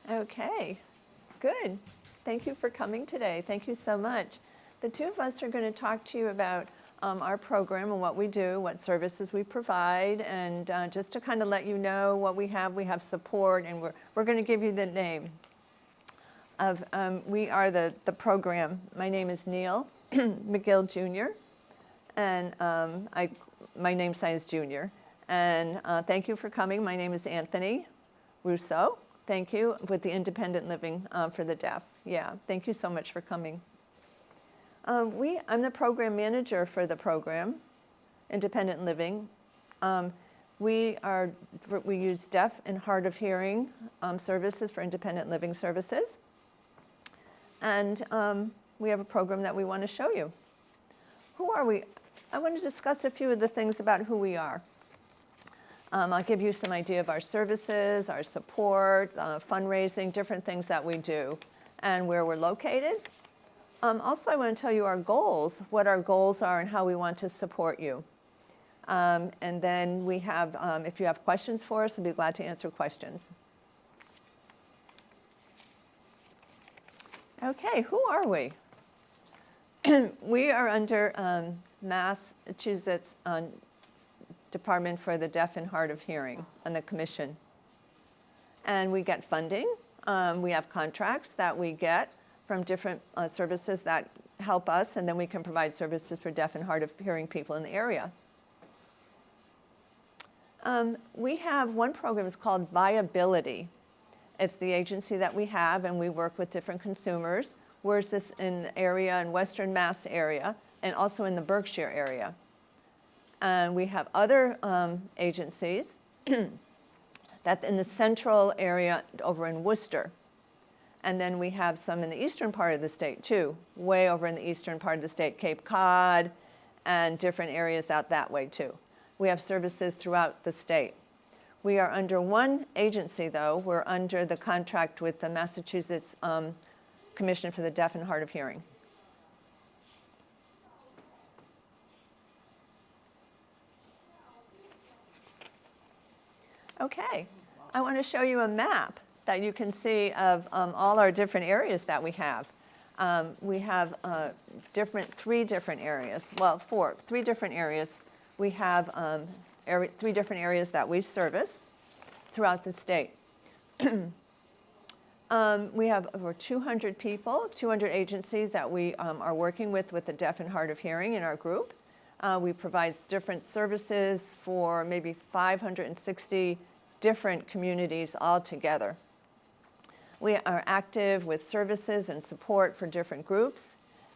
Okay, good. Thank you for coming today. Thank you so much. The two of us are going to talk to you about our program and what we do, what services we provide, and just to kind of let you know what we have support, and we're going to give you the name of, we are the program. My name is Neil McGill Jr., and my name sign is Junior. And thank you for coming. My name is Anthony Russo. Thank you, with the Independent Living for the Deaf. Yeah, thank you so much for coming. I'm the program manager for the program, Independent Living. We use deaf and hard of hearing services for independent living services. And we have a program that we want to show you. Who are we? I want to discuss a few of the things about who we are. I'll give you some idea of our services, our support, fundraising, different things that we do, and where we're located. Also, I want to tell you our goals, what our goals are and how we want to support you. And then we have, if you have questions for us, we'll be glad to answer questions. Okay, who are we? We are under Massachusetts Department for the Deaf and Hard of Hearing and the Commission. And we get funding. We have contracts that we get from different services that help us, and then we can provide services for deaf and hard of hearing people in the area. We have one program, it's called Viability. It's the agency that we have, and we work with different consumers. Where's this in the area, in Western Mass area, and also in the Berkshire area. And we have other agencies that in the central area over in Worcester. And then we have some in the eastern part of the state too, way over in the eastern part of the state, Cape Cod, and different areas out that way too. We have services throughout the state. We are under one agency though. We're under the contract with the Massachusetts Commission for the Deaf and Hard of Hearing. Okay, I want to show you a map that you can see of all our different areas that we have. We have three different areas. Well, three different areas. We have three different areas that we service throughout the state. We have over 200 people, 200 agencies that we are working with the deaf and hard of hearing in our group. We provide different services for maybe 560 different communities all together. We are active with services and support for different groups,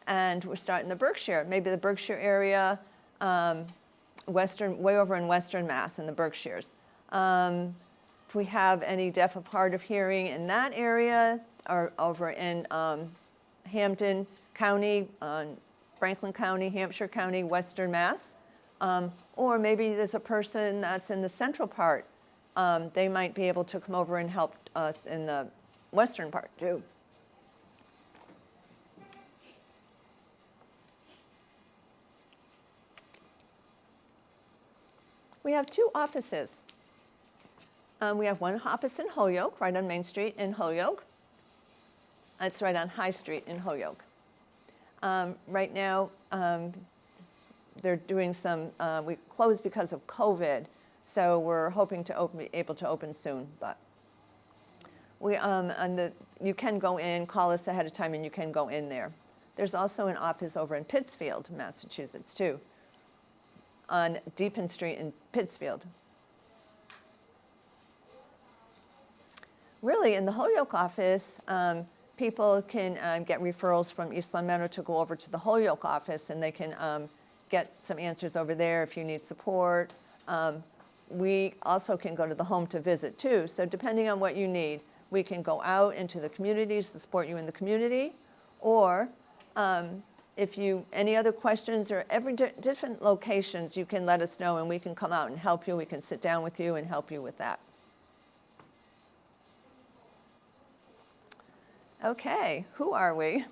and we're starting the Berkshire, maybe the Berkshire area, way over in Western Mass in the Berkshires. If we have any deaf of hard of hearing in that area, or over in Hampden County, Franklin County, Hampshire County, Western Mass, or maybe there's a person that's in the central part. They might be able to come over and help us in the western part too. We have two offices. We have one office in Holyoke, right on Main Street in Holyoke. It's right on High Street in Holyoke. Right now, they're doing some, we closed because of COVID, so we're hoping to be able to open soon. But we, you can go in, call us ahead of time, and you can go in there. There's also an office over in Pittsfield, Massachusetts, too, on Deepin Street in Pittsfield. Really, in the Holyoke office, people can get referrals from East Long Meadow to go over to the Holyoke office, and they can get some answers over there if you need support. We also can go to the home to visit too, so depending on what you need, we can go out into the communities to support you in the community, or if you, any other questions or every different locations, you can let us know and we can come out and help you. We can sit down with you and help you with that. Okay, who are we?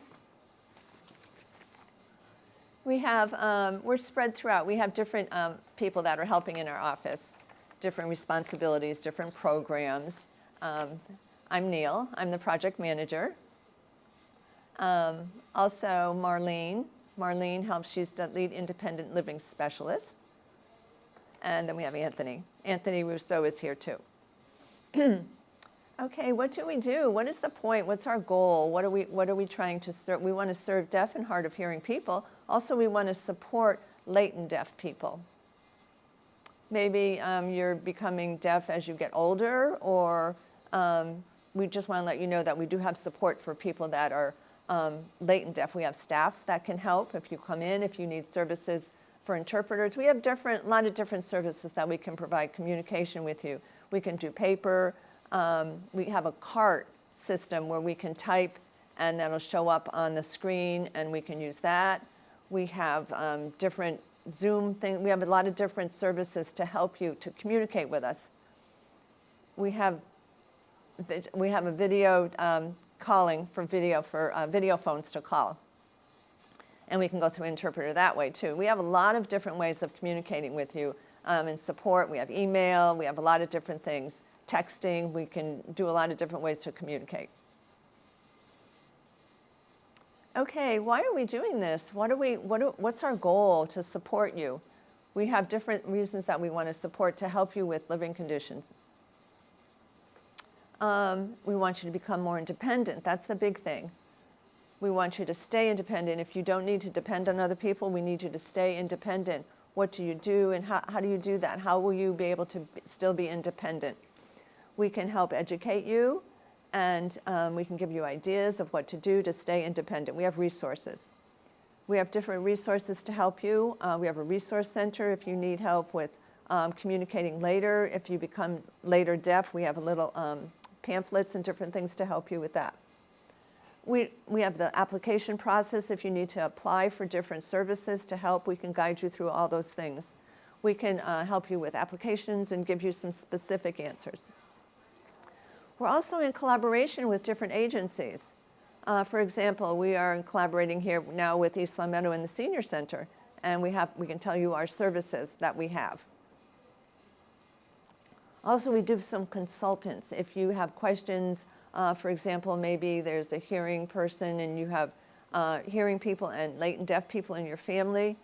We have, we're spread throughout. We have different people that are helping in our office, different responsibilities, different programs. I'm Neil. I'm the project manager. Also, Marlene. Marlene helps. She's the lead independent living specialist. And then we have Anthony. Anthony Rousseau is here too. Okay, what do we do? What is the point? What's our goal? What are we trying to serve? We want to serve deaf and hard of hearing people. Also, we want to support latent deaf people. Maybe you're becoming deaf as you get older, or we just want to let you know that we do have support for people that are latent deaf. We have staff that can help if you come in, if you need services for interpreters. We have a lot of different services that we can provide communication with you. We can do paper. We have a cart system where we can type and that'll show up on the screen and we can use that. We have different Zoom things. We have a lot of different services to help you to communicate with us. We have a video calling for video phones to call. And we can go through interpreter that way too. We have a lot of different ways of communicating with you and support. We have email. We have a lot of different things. Texting. We can do a lot of different ways to communicate. Okay, why are we doing this? What's our goal to support you? We have different reasons that we want to support to help you with living conditions. We want you to become more independent. That's the big thing. We want you to stay independent. If you don't need to depend on other people, we need you to stay independent. What do you do and how do you do that? How will you be able to still be independent? We can help educate you, and we can give you ideas of what to do to stay independent. We have resources. We have different resources to help you. We have a resource center if you need help with communicating later. If you become later deaf, we have a little pamphlets and different things to help you with that. We have the application process. If you need to apply for different services to help, we can guide you through all those things. We can help you with applications and give you some specific answers. We're also in collaboration with different agencies. For example, we are collaborating here now with East Long Meadow and the Senior Center, and we can tell you our services that we have. Also, we do some consultants. If you have questions, for example, maybe there's a hearing person and you have hearing people and latent deaf people in your family.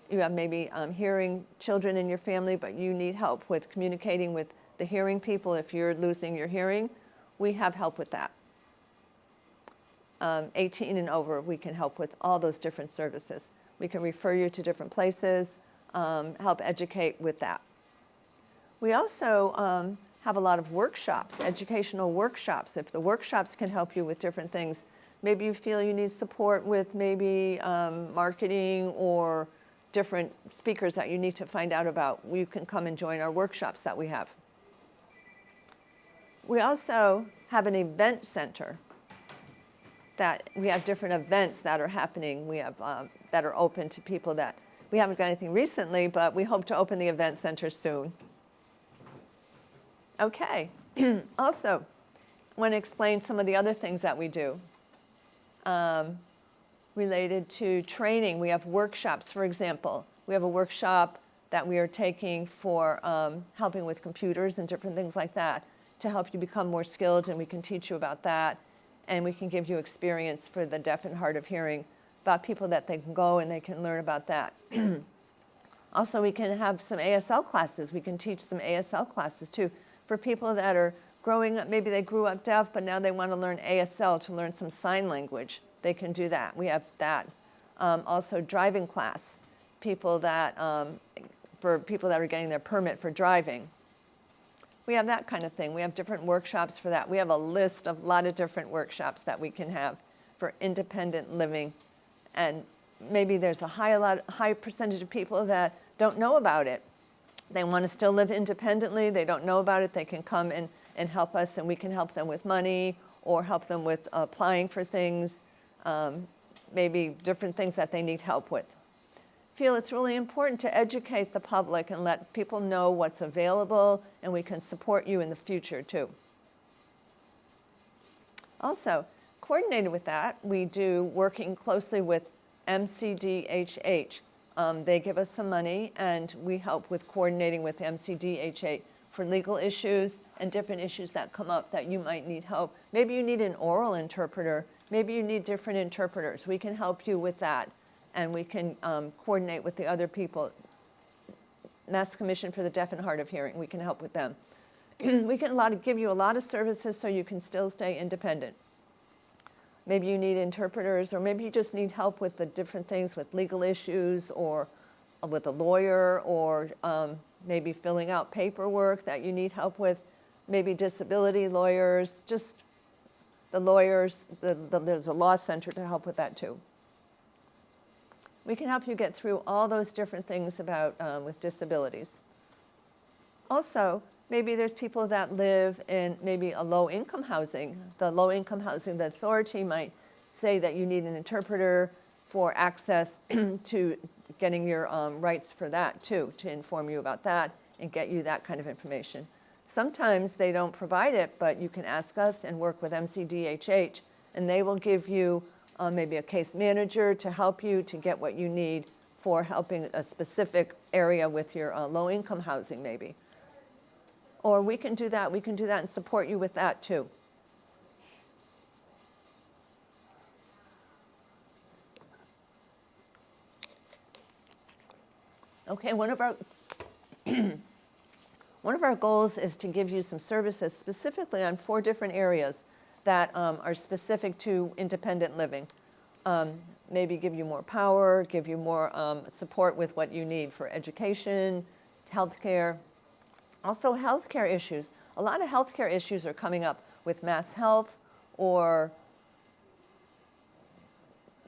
You have maybe hearing children in your family, but you need help with communicating with the hearing people if you're losing your hearing. We have help with that. 18 and over, we can help with all those different services. We can refer you to different places, help educate with that. We also have a lot of workshops, educational workshops. If the workshops can help you with different things, maybe you feel you need support with maybe marketing or different speakers that you need to find out about, you can come and join our workshops that we have. We also have an event center that we have different events that are happening. We have that are open to people that we haven't got anything recently, but we hope to open the event center soon. Okay. Also, I want to explain some of the other things that we do related to training. We have workshops, for example. We have a workshop that we are taking for helping with computers and different things like that to help you become more skilled, and we can teach you about that, and we can give you experience for the deaf and hard of hearing about people that they can go and they can learn about that. Also, we can have some ASL classes. We can teach some ASL classes too for people that are growing up. Maybe they grew up deaf, but now they want to learn ASL to learn some sign language. They can do that. We have that. Also, driving class, people that for people that are getting their permit for driving. We have that kind of thing. We have different workshops for that. We have a list of a lot of different workshops that we can have for independent living. And maybe there's a high percentage of people that don't know about it. They want to still live independently. They don't know about it. They can come and help us, and we can help them with money or help them with applying for things, maybe different things that they need help with. Feel it's really important to educate the public and let people know what's available, and we can support you in the future too. Also, coordinated with that, we do working closely with MCDHH. They give us some money, and we help with coordinating with MCDHH for legal issues and different issues that come up that you might need help. Maybe you need an oral interpreter. Maybe you need different interpreters. We can help you with that, and we can coordinate with the other people. Mass Commission for the Deaf and Hard of Hearing, we can help with them. We can give you a lot of services so you can still stay independent. Maybe you need interpreters, or maybe you just need help with the different things with legal issues, or with a lawyer, or maybe filling out paperwork that you need help with, maybe disability lawyers, just the lawyers, there's a law center to help with that too. We can help you get through all those different things about with disabilities. Also, maybe there's people that live in maybe a low-income housing. The low-income housing, the authority might say that you need an interpreter for access to getting your rights for that too, to inform you about that and get you that kind of information. Sometimes they don't provide it, but you can ask us and work with MCDHH, and they will give you maybe a case manager to help you to get what you need for helping a specific area with your low-income housing maybe. Or we can do that and support you with that too. Okay, one of our goals is to give you some services specifically on 4 different areas that are specific to independent living. Maybe give you more power, give you more support with what you need for education, healthcare. Also healthcare issues. A lot of healthcare issues are coming up with mass health, or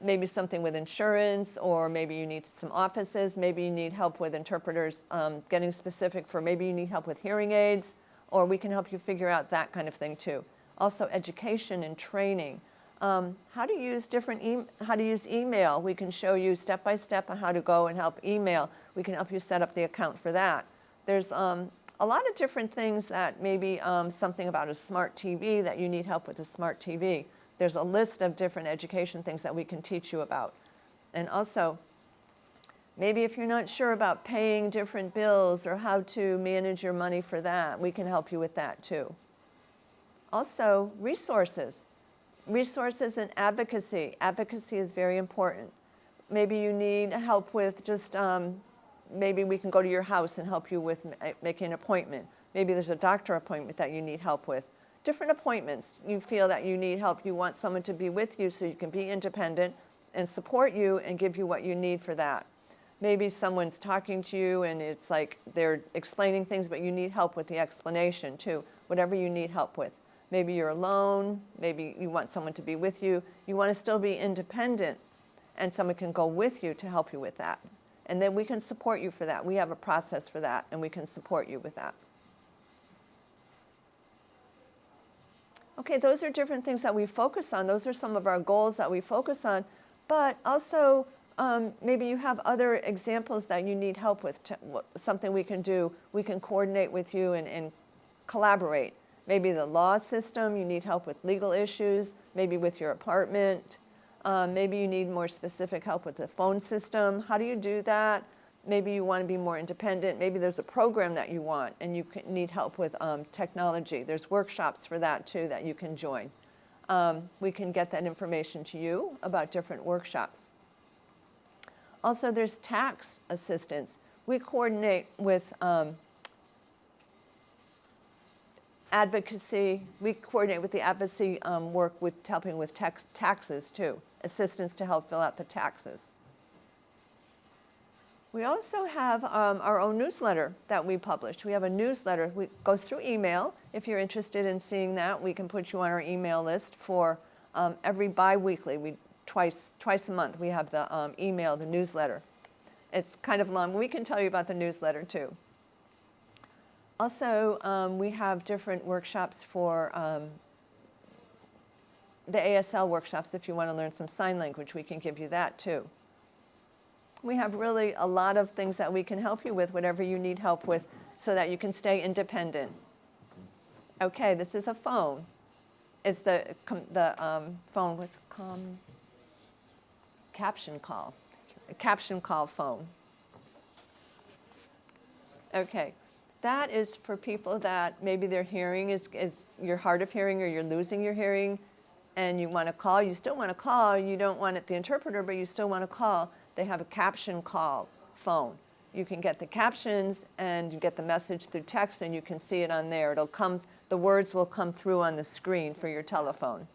maybe something with insurance, or maybe you need some offices, maybe you need help with interpreters getting specific for, maybe you need help with hearing aids, or we can help you figure out that kind of thing too. Also education and training. How to use how to use email. We can show you step by step on how to go and help email. We can help you set up the account for that. There's a lot of different things that maybe something about a smart TV, that you need help with a smart TV. There's a list of different education things that we can teach you about. And also, maybe if you're not sure about paying different bills or how to manage your money for that, we can help you with that too. Also, resources. Resources and advocacy. Advocacy is very important. Maybe you need help with just, maybe we can go to your house and help you with making an appointment. Maybe there's a doctor appointment that you need help with. Different appointments, you feel that you need help, you want someone to be with you so you can be independent and support you and give you what you need for that. Maybe someone's talking to you and it's like they're explaining things, but you need help with the explanation too, whatever you need help with. Maybe you're alone, maybe you want someone to be with you, you want to still be independent, and someone can go with you to help you with that. And then we can support you for that. We have a process for that, and we can support you with that. Okay, those are different things that we focus on. Those are some of our goals that we focus on. But also, maybe you have other examples that you need help with, something we can do. We can coordinate with you and collaborate. Maybe the law system, you need help with legal issues, maybe with your apartment. Maybe you need more specific help with the phone system. How do you do that? Maybe you want to be more independent. Maybe there's a program that you want and you need help with technology. There's workshops for that too that you can join. We can get that information to you about different workshops. Also, there's tax assistance. We coordinate with advocacy. We coordinate with the advocacy work with helping with taxes too, assistance to help fill out the taxes. We also have our own newsletter that we publish. We have a newsletter. It goes through email. If you're interested in seeing that, we can put you on our email list for every bi-weekly. Twice a month, we have the email, the newsletter. It's kind of long. We can tell you about the newsletter too. Also, we have different workshops for the ASL workshops. If you want to learn some sign language, we can give you that too. We have really a lot of things that we can help you with, whatever you need help with, so that you can stay independent. Okay, this is a phone. It's the phone with Caption call. A Caption call phone. Okay. That is for people that maybe their hearing is you're hard of hearing or you're losing your hearing and you want to call. You still want to call. You don't want it the interpreter, but you still want to call. They have a caption call phone. You can get the captions and you get the message through text and you can see it on there. It'll come, the words will come through on the screen for your telephone.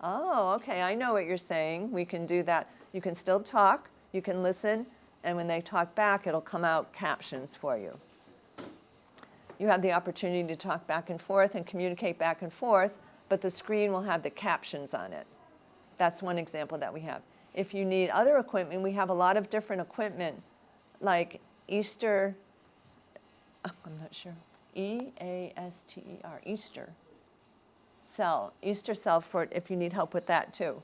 Oh, okay, I know what you're saying. We can do that. You can still talk, you can listen, and when they talk back, it'll come out captions for you. You have the opportunity to talk back and forth and communicate back and forth, but the screen will have the captions on it. That's one example that we have. If you need other equipment, we have a lot of different equipment, like Easter, I'm not sure, E-A-S-T-E-R, Easter cell for if you need help with that too.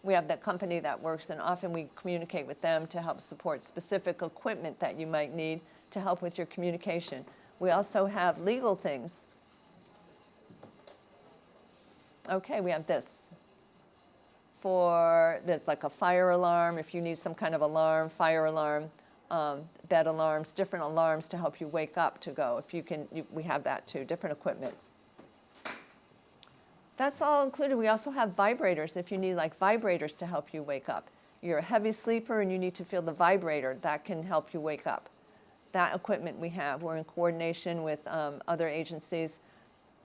We have that company that works, and often we communicate with them to help support specific equipment that you might need to help with your communication. We also have legal things. Okay, we have this. There's like a fire alarm, if you need some kind of alarm, fire alarm, bed alarms, different alarms to help you wake up to go. If you can, we have that too, different equipment. That's all included. We also have vibrators if you need like vibrators to help you wake up. You're a heavy sleeper and you need to feel the vibrator, that can help you wake up. That equipment we have. We're in coordination with other agencies.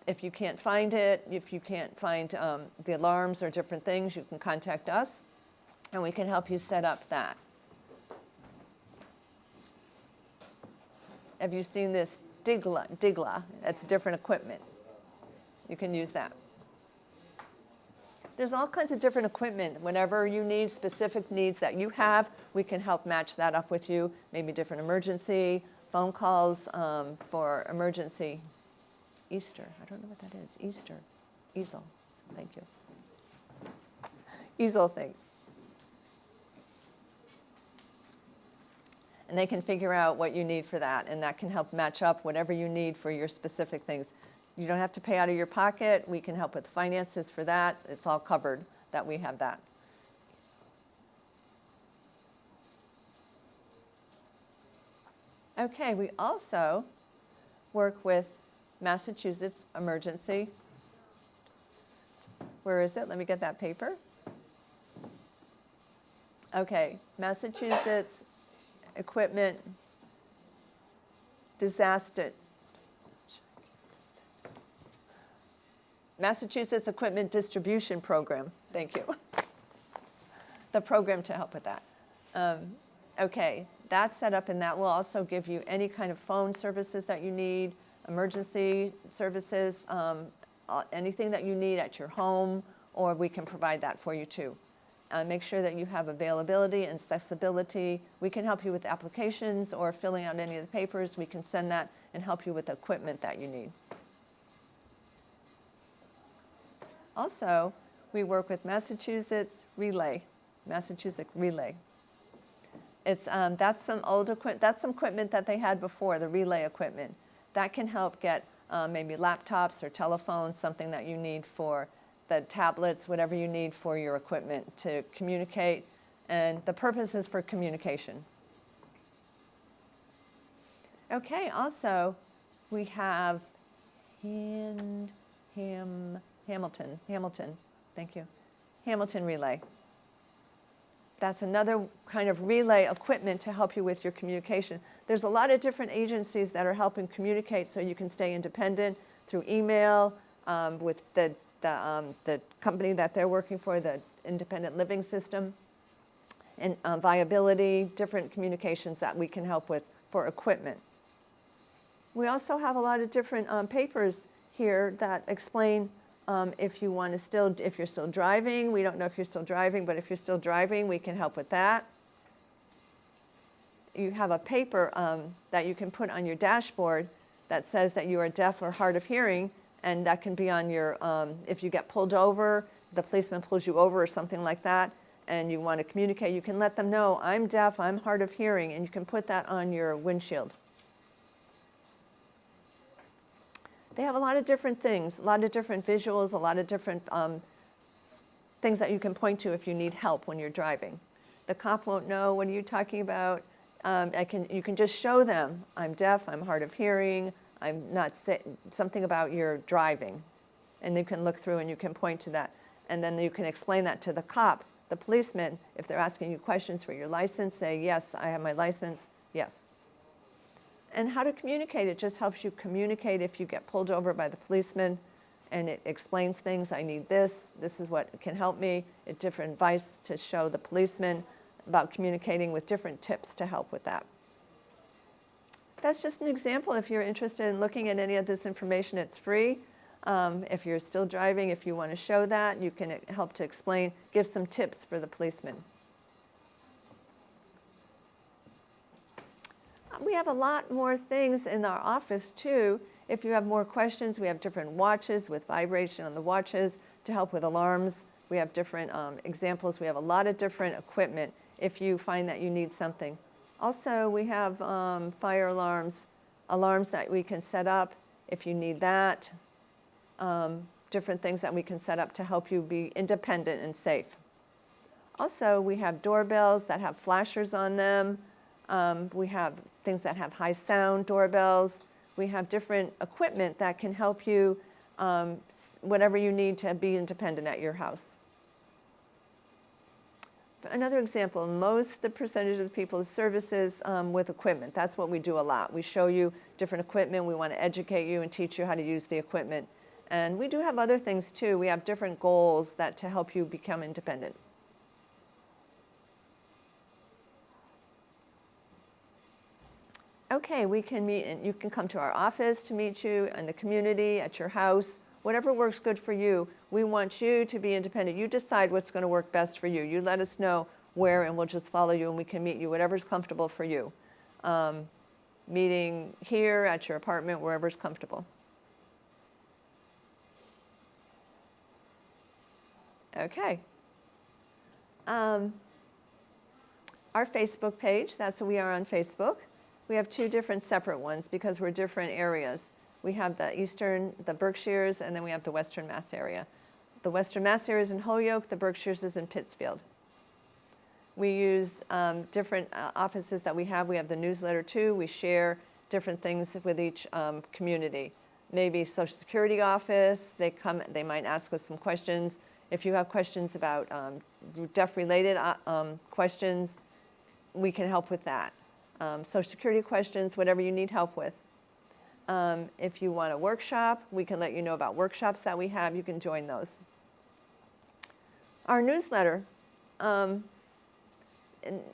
If you can't find it, if you can't find the alarms or different things, you can contact us and we can help you set up that. Have you seen this Digla? That's different equipment. You can use that. There's all kinds of different equipment. Whenever you need specific needs that you have, we can help match that up with you. Maybe different emergency phone calls for emergency. Easter, I don't know what that is. Easter, easel, thank you. Easel things. And they can figure out what you need for that, and that can help match up whatever you need for your specific things. You don't have to pay out of your pocket. We can help with the finances for that. It's all covered that we have that. Okay, we also work with Massachusetts Emergency. Where is it? Let me get that paper. Okay, Massachusetts Equipment Disaster. Massachusetts Equipment Distribution Program. Thank you. The program to help with that. Okay, that's set up, and that will also give you any kind of phone services that you need, emergency services, anything that you need at your home, or we can provide that for you too. Make sure that you have availability and accessibility. We can help you with applications or filling out any of the papers. We can send that and help you with the equipment that you need. Also, we work with Massachusetts Relay. It's that's some old equipment. That's some equipment that they had before, the relay equipment. That can help get maybe laptops or telephones, something that you need for the tablets, whatever you need for your equipment to communicate. And the purpose is for communication. Okay. Also, we have Hamilton, thank you. Hamilton Relay. That's another kind of relay equipment to help you with your communication. There's a lot of different agencies that are helping communicate so you can stay independent through email, with the company that they're working for, the Independent Living System, and viability, different communications that we can help with for equipment. We also have a lot of different papers here that explain if you're still driving. We don't know if you're still driving, but if you're still driving, we can help with that. You have a paper that you can put on your dashboard that says that you are deaf or hard of hearing, and that can be on your, if you get pulled over, the policeman pulls you over or something like that, and you want to communicate, you can let them know, I'm deaf, I'm hard of hearing, and you can put that on your windshield. They have a lot of different things, a lot of different visuals, a lot of different things that you can point to if you need help when you're driving. The cop won't know, what are you talking about? You can just show them, I'm deaf, I'm hard of hearing, I'm not something about your driving. And you can look through and you can point to that. And then you can explain that to the cop, the policeman. If they're asking you questions for your license, say, yes, I have my license, yes. And how to communicate, it just helps you communicate if you get pulled over by the policeman, and it explains things. I need this is what can help me. It's different advice to show the policeman about communicating with different tips to help with that. That's just an example. If you're interested in looking at any of this information, it's free. If you're still driving, if you want to show that, you can help to explain, give some tips for the policeman. We have a lot more things in our office too. If you have more questions, we have different watches with vibration on the watches to help with alarms. We have different examples. We have a lot of different equipment if you find that you need something. Also, we have fire alarms, alarms that we can set up if you need that, different things that we can set up to help you be independent and safe. Also, we have doorbells that have flashers on them. We have things that have high sound doorbells. We have different equipment that can help you, whatever you need to be independent at your house. Another example, the percentage of the people services with equipment. That's what we do a lot. We show you different equipment. We want to educate you and teach you how to use the equipment. And we do have other things too. We have different goals to help you become independent. Okay, we can meet, and you can come to our office to meet you, in the community, at your house, whatever works good for you. We want you to be independent. You decide what's going to work best for you. You let us know where, and we'll just follow you, and we can meet you, whatever's comfortable for you. Meeting here, at your apartment, wherever's comfortable. Okay. Our Facebook page, that's who we are on Facebook. We have two different separate ones because we're different areas. We have the Eastern, the Berkshires, and then we have the Western Mass area. The Western Mass area is in Holyoke, the Berkshires is in Pittsfield. We use different offices that we have. We have the newsletter too. We share different things with each community. Maybe Social Security office, they might ask us some questions. If you have questions about deaf-related questions, we can help with that. Social Security questions, whatever you need help with. If you want a workshop, we can let you know about workshops that we have. You can join those. Our newsletter, and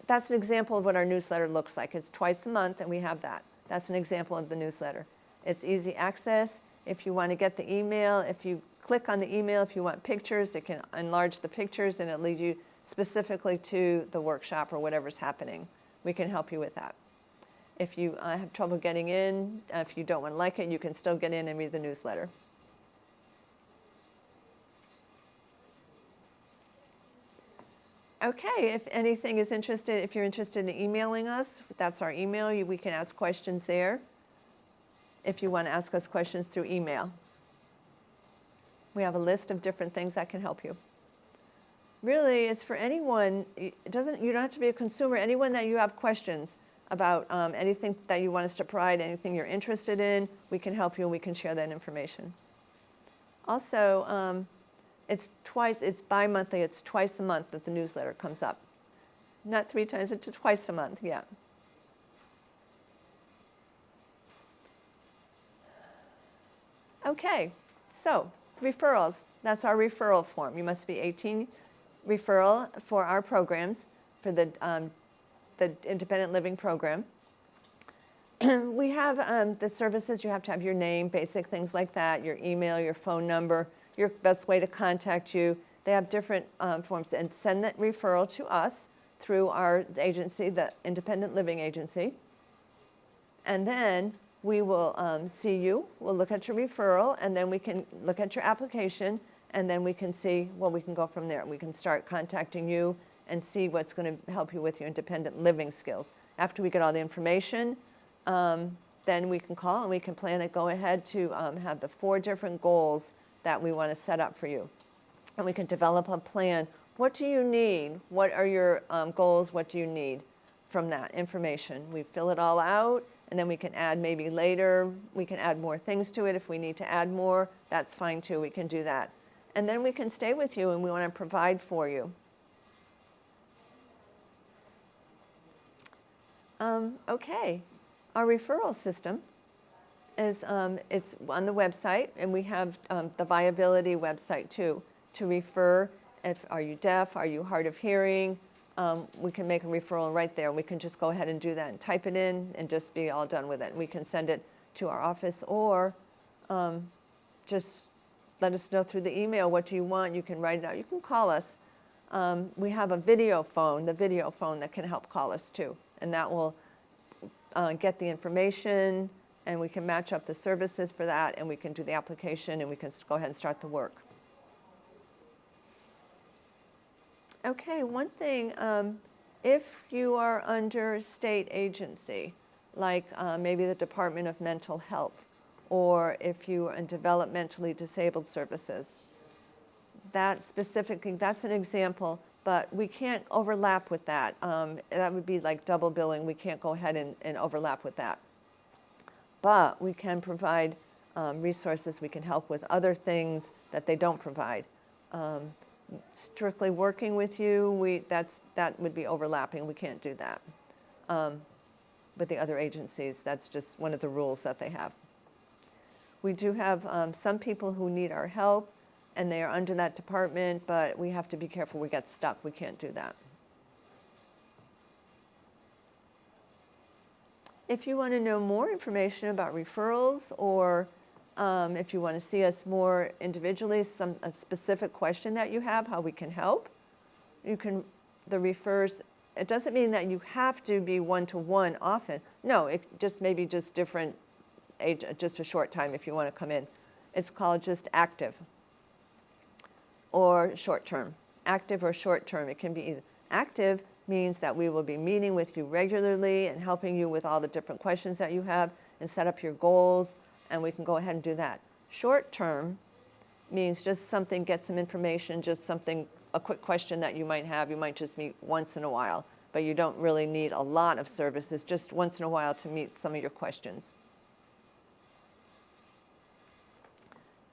that's an example of what our newsletter looks like. It's twice a month, and we have that. That's an example of the newsletter. It's easy access. If you want to get the email, if you click on the email, if you want pictures, it can enlarge the pictures, and it leads you specifically to the workshop or whatever's happening. We can help you with that. If you have trouble getting in, if you don't want to like it, you can still get in and read the newsletter. Okay, if anything is interested, if you're interested in emailing us, that's our email. We can ask questions there if you want to ask us questions through email. We have a list of different things that can help you. Really, it's for anyone. You don't have to be a consumer. Anyone that you have questions about anything that you want us to provide, anything you're interested in, we can help you and we can share that information. Also, it's bi-monthly. It's twice a month that the newsletter comes up. Not 3 times, but twice a month, yeah. Okay, so referrals. That's our referral form. You must be 18 referral for our programs, for the independent living program. We have the services. You have to have your name, basic things like that, your email, your phone number, your best way to contact you. They have different forms, and send that referral to us through our agency, the Independent Living Agency. And then we will see you. We'll look at your referral, and then we can look at your application, and then we can see where we can go from there. We can start contacting you and see what's going to help you with your independent living skills. After we get all the information, then we can call and we can plan to go ahead to have the 4 different goals that we want to set up for you. And we can develop a plan. What do you need? What are your goals? What do you need? from that information. We fill it all out, and then we can add maybe later, we can add more things to it. If we need to add more, that's fine too, we can do that. And then we can stay with you and we want to provide for you. Okay, our referral system is it's on the website, and we have the viability website too, to refer. If are you deaf, are you hard of hearing, we can make a referral right there. We can just go ahead and do that and type it in and just be all done with it. We can send it to our office, or just let us know through the email what you want. You can write it out. You can call us. We have a video phone, the video phone that can help call us too, and that will get the information, and we can match up the services for that, and we can do the application, and we can go ahead and start the work. Okay, one thing, if you are under state agency, like maybe the Department of Mental Health, or if you are in developmentally disabled services, that specifically, that's an example, but we can't overlap with that. That would be like double billing. We can't go ahead and overlap with that. But we can provide resources. We can help with other things that they don't provide. Strictly working with you, that would be overlapping. We can't do that. With the other agencies, that's just one of the rules that they have. We do have some people who need our help, and they are under that department, but we have to be careful. We get stuck. We can't do that. If you want to know more information about referrals, or if you want to see us more individually, a specific question that you have, how we can help, you can, the refers, it doesn't mean that you have to be one-to-one often. No, it just maybe just different age, just a short time if you want to come in. It's called just active or short-term. Active or short-term, it can be either. Active means that we will be meeting with you regularly and helping you with all the different questions that you have and set up your goals, and we can go ahead and do that. Short-term means just something, get some information, just something, a quick question that you might have. You might just meet once in a while, but you don't really need a lot of services, just once in a while to meet some of your questions.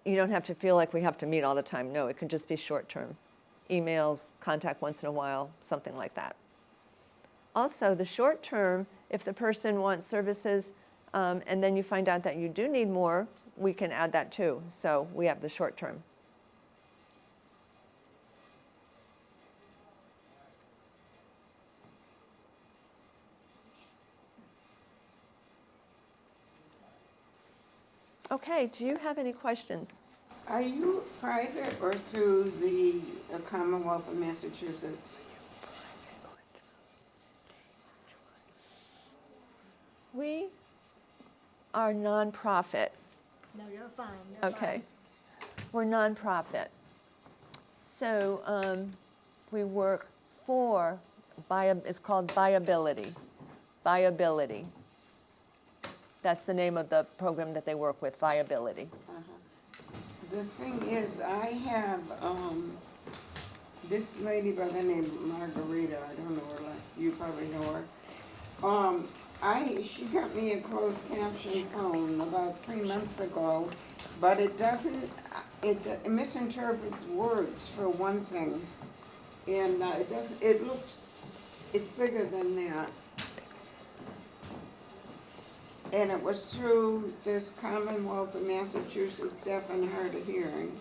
You don't have to feel like we have to meet all the time. No, it can just be short-term. Emails, contact once in a while, something like that. Also, the short-term, if the person wants services and then you find out that you do need more, we can add that too. So we have the short-term. Okay, do you have any questions? Are you private or through the Commonwealth of Massachusetts? We are nonprofit. No, you're fine. You're Okay. We're nonprofit. So we work for, it's called Viability. Viability. That's the name of the program that they work with, Viability. The thing is, I have this lady by the name of Margarita. I don't know her. You probably know her. She got me a closed caption phone about 3 months ago, but it doesn't. It misinterprets words for one thing, and it doesn't. It looks. It's bigger than that. And it was through this Commonwealth of Massachusetts Deaf and Hard of Hearing.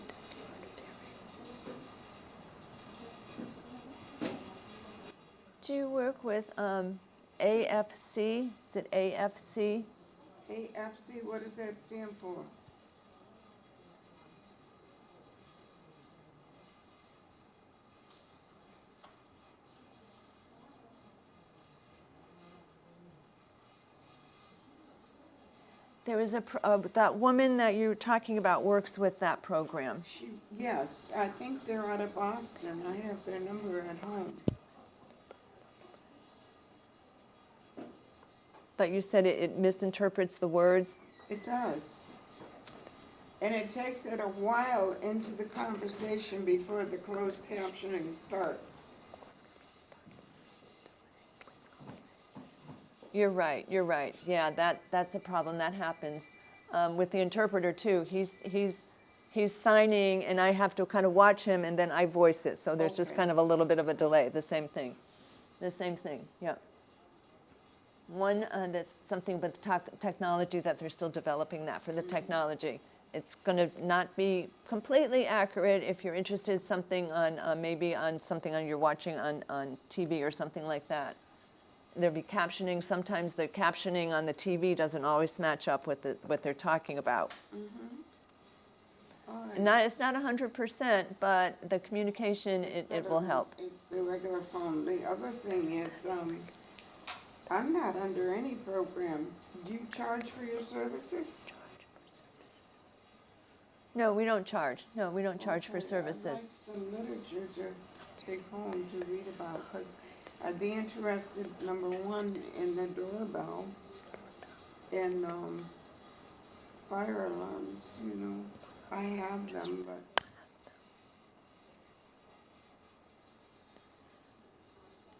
Do you work with AFC? Is it AFC? AFC, what does that stand for? There is that woman that you're talking about works with that program. Yes, I think they're out of Boston. I have their number at home. But you said it misinterprets the words? It does. And it takes it a while into the conversation before the closed captioning starts. You're right. You're right. Yeah, that's a problem. That happens with the interpreter too. He's signing, and I have to kind of watch him, and then I voice it. So there's just Okay. kind of a little bit of a delay. The same thing. The same thing. Yeah. One that's something with technology that they're still developing that for the technology. It's going to not be completely accurate if you're interested in something on maybe on something on you're watching on TV or something like that. There'll be captioning. Sometimes the captioning on the TV doesn't always match up with what they're talking about. All right. It's not 100%, but the communication, it will help. It's the regular phone. The other thing is, I'm not under any program. Do you charge for your services? No, we don't charge. No, we don't charge for Okay, services. I'd like some literature to take home to read about, because I'd be interested, number one, in the doorbell and fire alarms, you know. I have them, but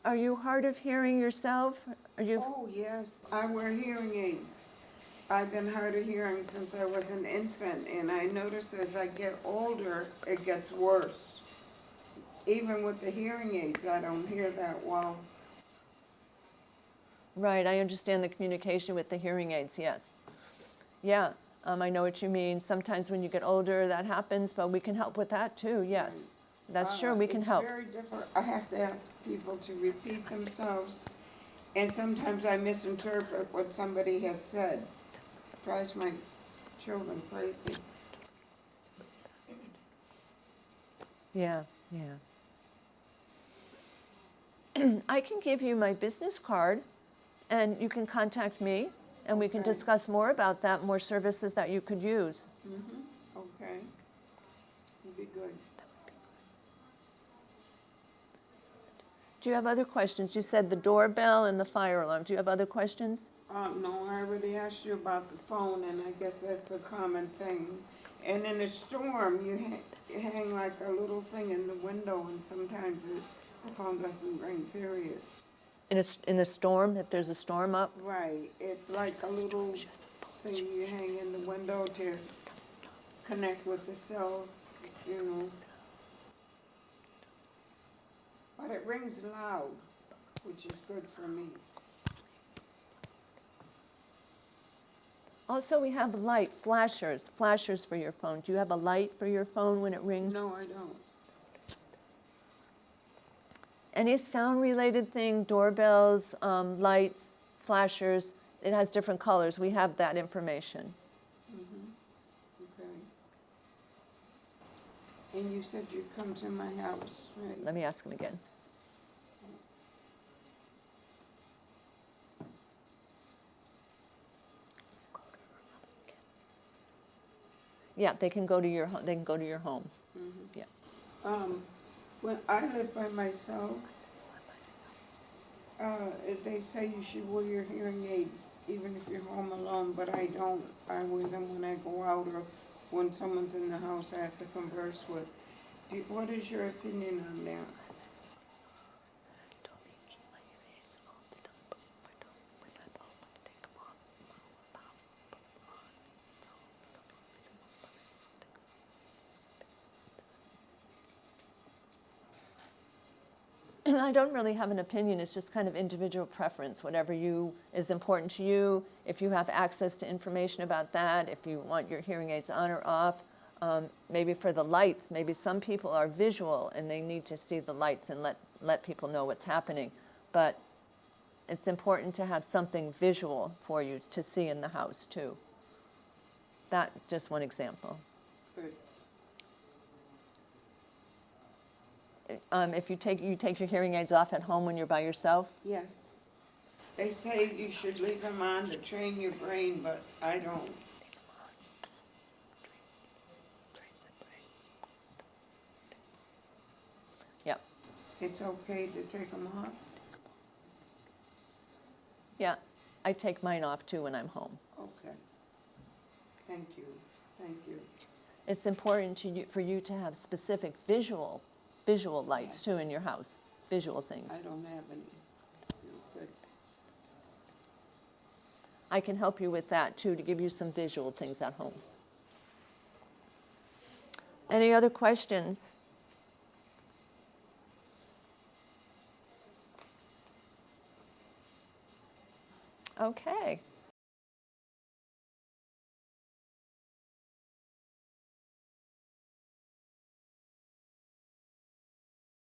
Are you hard of hearing yourself? Are you? oh, yes, I wear hearing aids. I've been hard of hearing since I was an infant, and I notice as I get older, it gets worse. Even with the hearing aids, I don't hear that well. Right, I understand the communication with the hearing aids, yes. Yeah, I know what you mean. Sometimes when you get older, that happens, but we can help with that too, yes. That's sure, we can help. It's very different. I have to ask people to repeat themselves, and sometimes I misinterpret what somebody has said. Drives my children crazy. Yeah, yeah. I can give you my business card, and you can contact me, and we can Okay. discuss more about that, more services that you could use. Okay. Would be good. Do you have other questions? You said the doorbell and the fire alarm. Do you have other questions? No, I already asked you about the phone, and I guess that's a common thing. And in a storm, you hang like a little thing in the window, and sometimes the phone doesn't ring, period. In a storm, if there's a storm up? Right, it's like a little thing you hang in the window to connect with the cells, you know. But it rings loud, which is good for me. Also, we have light, flashers for your phone. Do you have a light for your phone when it rings? No, I don't. Any sound-related thing, doorbells, lights, flashers, it has different colors. We have that information. Okay. And you said you'd come to my house, right? Let me ask him again. Yeah, they can go to your home. They can go to your home. Yeah. When I live by myself, they say you should wear your hearing aids even if you're home alone, but I don't. I wear them when I go out or when someone's in the house I have to converse with. What is your opinion on that? I don't really have an opinion. It's just kind of individual preference. Whatever is important to you. If you have access to information about that, if you want your hearing aids on or off, maybe for the lights. Maybe some people are visual and they need to see the lights and let people know what's happening. But it's important to have something visual for you to see in the house too. That's just one example. Good. If you take your hearing aids off at home when you're by yourself, Yes. They say you should leave them on to train your brain, but I don't. yeah, It's okay to take them off? yeah, I take mine off too when I'm home. Okay. Thank you. Thank you. It's important for you to have specific visual lights too in your house, visual things. I don't have any. No, good. I can help you with that too, to give you some visual things at home. Any other questions? Okay.